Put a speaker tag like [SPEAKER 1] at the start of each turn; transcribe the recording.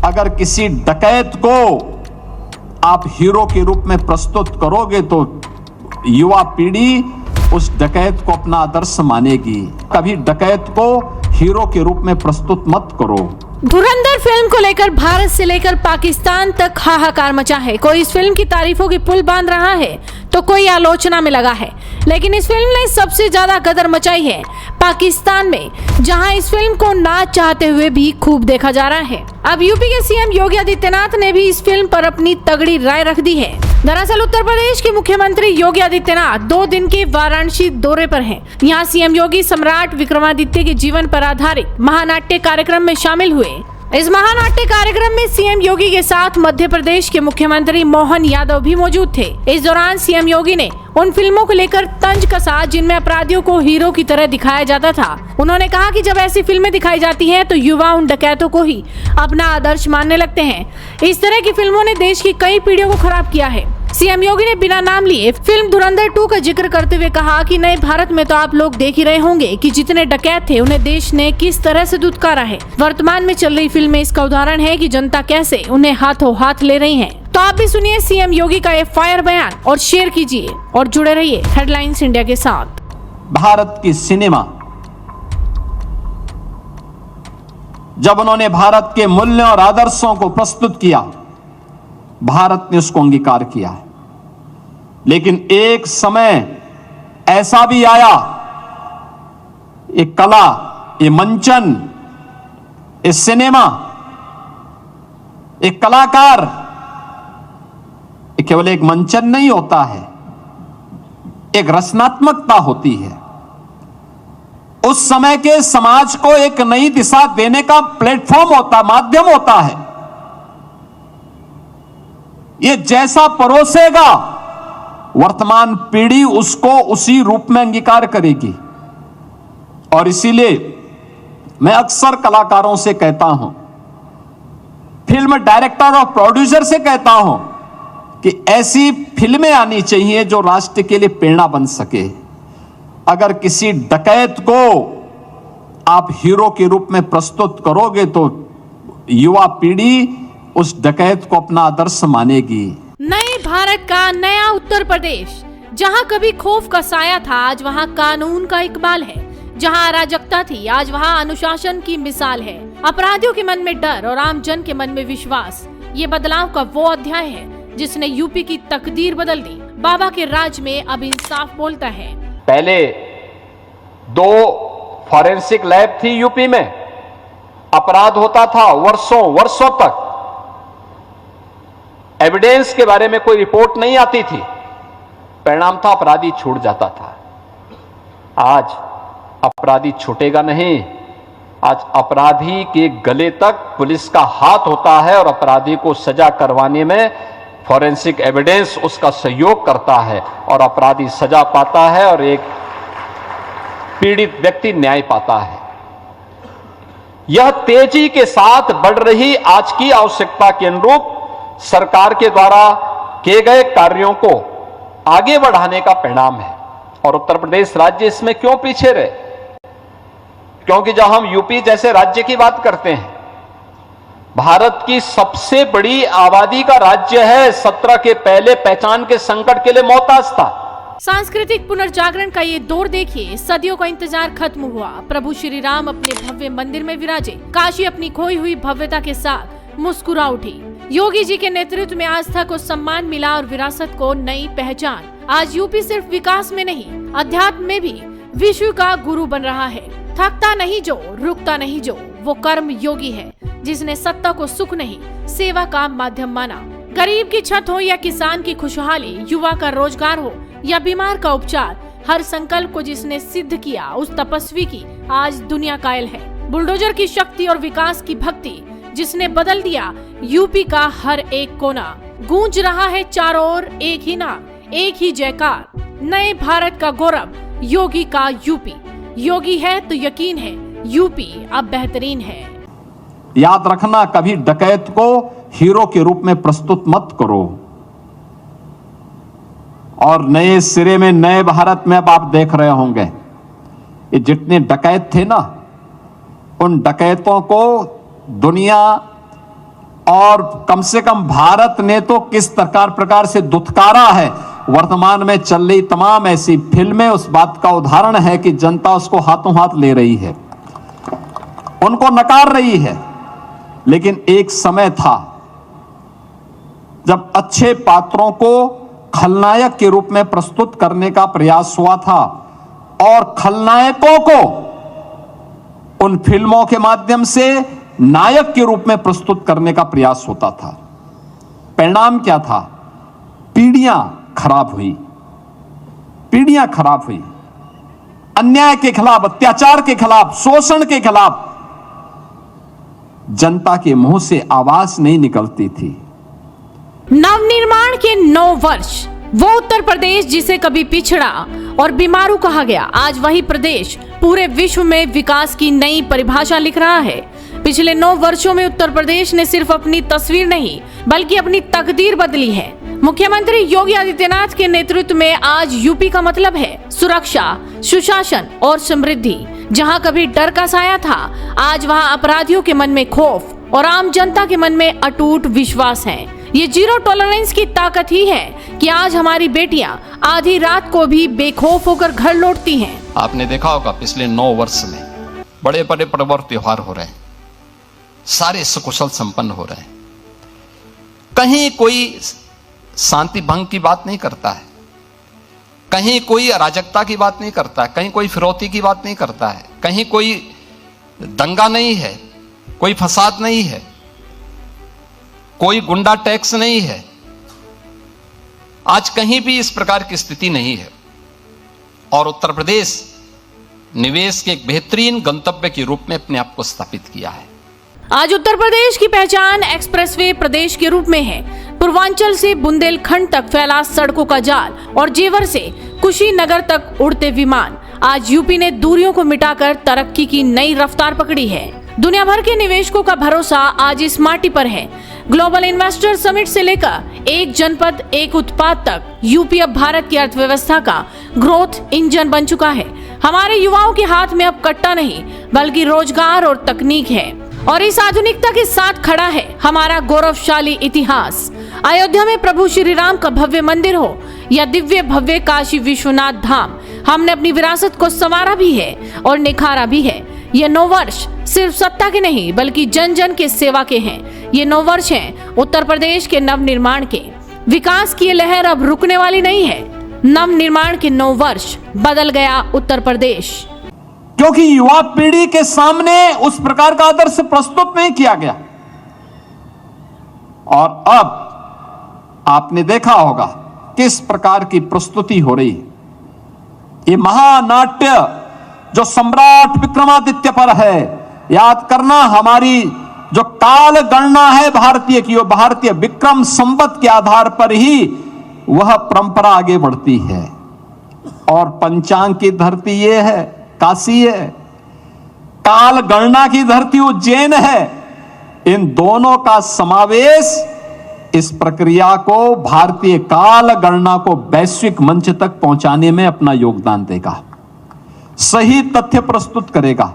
[SPEAKER 1] अगर किसी डकैत को आप हीरो के रूप में प्रस्तुत करोगे तो युवा पीढ़ी उस डकैत को अपना आदर्श मानेगी। कभी डकैत को हीरो के रूप में प्रस्तुत मत करो।
[SPEAKER 2] धुरंधर फिल्म को लेकर भारत से लेकर पाकिस्तान तक हाहाकार मचा है। कोई इस फिल्म की तारीफों की पुल बांध रहा है तो कोई आलोचना में लगा है, लेकिन इस फिल्म ने सबसे ज्यादा गदर मचाई है पाकिस्तान में, जहां इस फिल्म को ना चाहते हुए भी खूब देखा जा रहा है। अब यूपी के सीएम योगी आदित्यनाथ ने भी इस फिल्म पर अपनी तगड़ी राय रख दी है। दरअसल उत्तर प्रदेश के मुख्यमंत्री योगी आदित्यनाथ 2 दिन के वाराणसी दौरे पर हैं। यहाँ सीएम योगी सम्राट विक्रमादित्य के जीवन पर आधारित महानाट्य कार्यक्रम में शामिल हुए। इस महानाट्य कार्यक्रम में सीएम योगी के साथ मध्य प्रदेश के मुख्यमंत्री मोहन यादव भी मौजूद थे। इस दौरान सीएम योगी ने उन फिल्मों को लेकर तंज कसा जिनमें अपराधियों को हीरो की तरह दिखाया जाता था। उन्होंने कहा कि जब ऐसी फिल्में दिखाई जाती हैं तो युवा उन डकैतों को ही अपना आदर्श मानने लगते हैं। इस तरह की फिल्मों ने देश की कई पीढ़ियों को खराब किया है। सीएम योगी ने बिना नाम लिए फिल्म धुरंधर 2 का जिक्र करते हुए कहा कि नए भारत में तो आप लोग देख ही रहे होंगे कि जितने डकैत थे उन्हें देश ने किस तरह से दुत्कारा है। वर्तमान में चल रही फिल्में इसका उदाहरण है कि जनता कैसे उन्हें हाथों हाथ ले रही है। तो आप भी सुनिए सीएम योगी का ये फायर बयान और शेयर कीजिए और जुड़े रहिए हेडलाइंस इंडिया के साथ।
[SPEAKER 1] भारत की सिनेमा जब उन्होंने भारत के मूल्यों और आदर्शों को प्रस्तुत किया, भारत ने उसको अंगीकार किया है। लेकिन एक समय ऐसा भी आया, ये कला, ये मंचन, ये सिनेमा, एक कलाकार, ये केवल एक मंचन नहीं होता है, एक रचनात्मकता होती है। उस समय के समाज को एक नई दिशा देने का प्लेटफॉर्म होता, माध्यम होता है। ये जैसा परोसेगा वर्तमान पीढ़ी उसको उसी रूप में अंगीकार करेगी। और इसीलिए मैं अक्सर कलाकारों से कहता हूं, फिल्म डायरेक्टर और प्रोड्यूसर से कहता हूं कि ऐसी फिल्में आनी चाहिए जो राष्ट्र के लिए प्रेरणा बन सके। अगर किसी डकैत को आप हीरो के रूप में प्रस्तुत करोगे तो युवा पीढ़ी उस डकैत को अपना आदर्श मानेगी।
[SPEAKER 2] नए भारत का नया उत्तर प्रदेश, जहां कभी खौफ का साया था आज वहां कानून का इकबाल है। जहां अराजकता थी आज वहां अनुशासन की मिसाल है। अपराधियों के मन में डर और आम जन के मन में विश्वास। ये बदलाव का वो अध्याय है जिसने यूपी की तकदीर बदल दी। बाबा के राज में अब इंसाफ बोलता है।
[SPEAKER 3] पहले 2 फॉरेंसिक लैब थी यूपी में, अपराध होता था वर्षों तक, एविडेंस के बारे में कोई रिपोर्ट नहीं आती थी, परिणाम था अपराधी छूट जाता था। आज अपराधी छूटेगा नहीं, आज अपराधी के गले तक पुलिस का हाथ होता है और अपराधी को सजा करवाने में फॉरेंसिक एविडेंस उसका सहयोग करता है और अपराधी सजा पाता है और एक पीड़ित व्यक्ति न्याय पाता है। यह तेजी के साथ बढ़ रही आज की आवश्यकता के अनुरूप सरकार के द्वारा किए गए कार्यों को आगे बढ़ाने का परिणाम है। और उत्तर प्रदेश राज्य इसमें क्यों पीछे रहे? क्योंकि जब हम यूपी जैसे राज्य की बात करते हैं, भारत की सबसे बड़ी आबादी का राज्य है, 17 के पहले पहचान के संकट के लिए मोहताज था।
[SPEAKER 2] सांस्कृतिक पुनर्जागरण का ये दौर देखिए, सदियों का इंतजार खत्म हुआ। प्रभु श्री राम अपने भव्य मंदिर में विराजे, काशी अपनी खोई हुई भव्यता के साथ मुस्कुरा उठी। योगी जी के नेतृत्व में आस्था को सम्मान मिला और विरासत को नई पहचान। आज यूपी सिर्फ विकास में नहीं, अध्यात्म में भी विश्व का गुरु बन रहा है। थकता नहीं जो, रुकता नहीं जो, वो कर्म योगी है जिसने सत्ता को सुख नहीं सेवा का माध्यम माना। गरीब की छत हो या किसान की खुशहाली, युवा का रोजगार हो या बीमार का उपचार, हर संकल्प को जिसने सिद्ध किया उस तपस्वी की आज दुनिया कायल है। बुलडोजर की शक्ति और विकास की भक्ति जिसने बदल दिया यूपी का हर एक कोना। गूंज रहा है चारों ओर एक ही नाम, एक ही जयकार, नए भारत का गौरव, योगी का यूपी। योगी है तो यकीन है यूपी अब बेहतरीन है।
[SPEAKER 1] याद रखना, कभी डकैत को हीरो के रूप में प्रस्तुत मत करो। और नए सिरे में नए भारत में अब आप देख रहे होंगे, ये जितने डकैत थे ना, उन डकैतों को दुनिया और कम से कम भारत ने तो किस प्रकार से दुत्कारा है। वर्तमान में चल रही तमाम ऐसी फिल्में उस बात का उदाहरण है कि जनता उसको हाथों हाथ ले रही है, उनको नकार रही है। लेकिन एक समय था जब अच्छे पात्रों को खलनायक के रूप में प्रस्तुत करने का प्रयास हुआ था और खलनायकों को उन फिल्मों के माध्यम से नायक के रूप में प्रस्तुत करने का प्रयास होता था। परिणाम क्या था? पीढ़ियां खराब हुई, पीढ़ियां खराब हुई। अन्याय के खिलाफ, अत्याचार के खिलाफ, शोषण के खिलाफ जनता के मुंह से आवाज नहीं निकलती थी।
[SPEAKER 2] नवनिर्माण के 9 वर्ष, वो उत्तर प्रदेश जिसे कभी पिछड़ा और बीमारू कहा गया, आज वही प्रदेश पूरे विश्व में विकास की नई परिभाषा लिख रहा है। पिछले 9 वर्षों में उत्तर प्रदेश ने सिर्फ अपनी तस्वीर नहीं बल्कि अपनी तकदीर बदली है। मुख्यमंत्री योगी आदित्यनाथ के नेतृत्व में आज यूपी का मतलब है सुरक्षा, सुशासन और समृद्धि। जहां कभी डर का साया था, आज वहां अपराधियों के मन में खौफ और आम जनता के मन में अटूट विश्वास है। ये जीरो टॉलरेंस की ताकत ही है कि आज हमारी बेटियां आधी रात को भी बेखौफ होकर घर लौटती हैं।
[SPEAKER 3] आपने देखा होगा पिछले 9 वर्ष में बड़े बड़े पर्व और त्योहार हो रहे हैं, सारे सकुशल संपन्न हो रहे हैं। कहीं कोई शांति भंग की बात नहीं करता है, कहीं कोई अराजकता की बात नहीं करता है, कहीं कोई फिरौती की बात नहीं करता है, कहीं कोई दंगा नहीं है, कोई फसाद नहीं है, कोई गुंडा टैक्स नहीं है। आज कहीं भी इस प्रकार की स्थिति नहीं है और उत्तर प्रदेश निवेश के एक बेहतरीन गंतव्य के रूप में अपने आप को स्थापित किया है।
[SPEAKER 2] आज उत्तर प्रदेश की पहचान एक्सप्रेसवे प्रदेश के रूप में है। पूर्वांचल से बुंदेलखंड तक फैला सड़कों का जाल और जेवर से कुशीनगर तक उड़ते विमान। आज यूपी ने दूरियों को मिटाकर तरक्की की नई रफ्तार पकड़ी है। दुनिया भर के निवेशकों का भरोसा आज इस माटी पर है। ग्लोबल इन्वेस्टर समिट से लेकर एक जनपद एक उत्पाद तक यूपी अब भारत की अर्थव्यवस्था का ग्रोथ इंजन बन चुका है। हमारे युवाओं के हाथ में अब कट्टा नहीं बल्कि रोजगार और तकनीक है और इस आधुनिकता के साथ खड़ा है हमारा गौरवशाली इतिहास। अयोध्या में प्रभु श्री राम का भव्य मंदिर हो या दिव्य भव्य काशी विश्वनाथ धाम, हमने अपनी विरासत को संवारा भी है और निखारा भी है। ये 9 वर्ष सिर्फ सत्ता के नहीं बल्कि जन जन के सेवा के हैं। ये 9 वर्ष हैं उत्तर प्रदेश के नव निर्माण के। विकास की ये लहर अब रुकने वाली नहीं है। नव निर्माण के 9 वर्ष, बदल गया उत्तर प्रदेश।
[SPEAKER 1] क्योंकि युवा पीढ़ी के सामने उस प्रकार का आदर्श प्रस्तुत नहीं किया गया। और अब आपने देखा होगा किस प्रकार की प्रस्तुति हो रही है। ये महानाट्य जो सम्राट विक्रमादित्य पर है, याद करना हमारी जो काल गणना है भारतीय की, वो भारतीय विक्रम संवत के आधार पर ही वह परंपरा आगे बढ़ती है। और पंचांग की धरती ये है, काशी है, काल गणना की धरती उज्जैन है। इन दोनों का समावेश इस प्रक्रिया को, भारतीय काल गणना को वैश्विक मंच तक पहुंचाने में अपना योगदान देगा, सही तथ्य प्रस्तुत करेगा।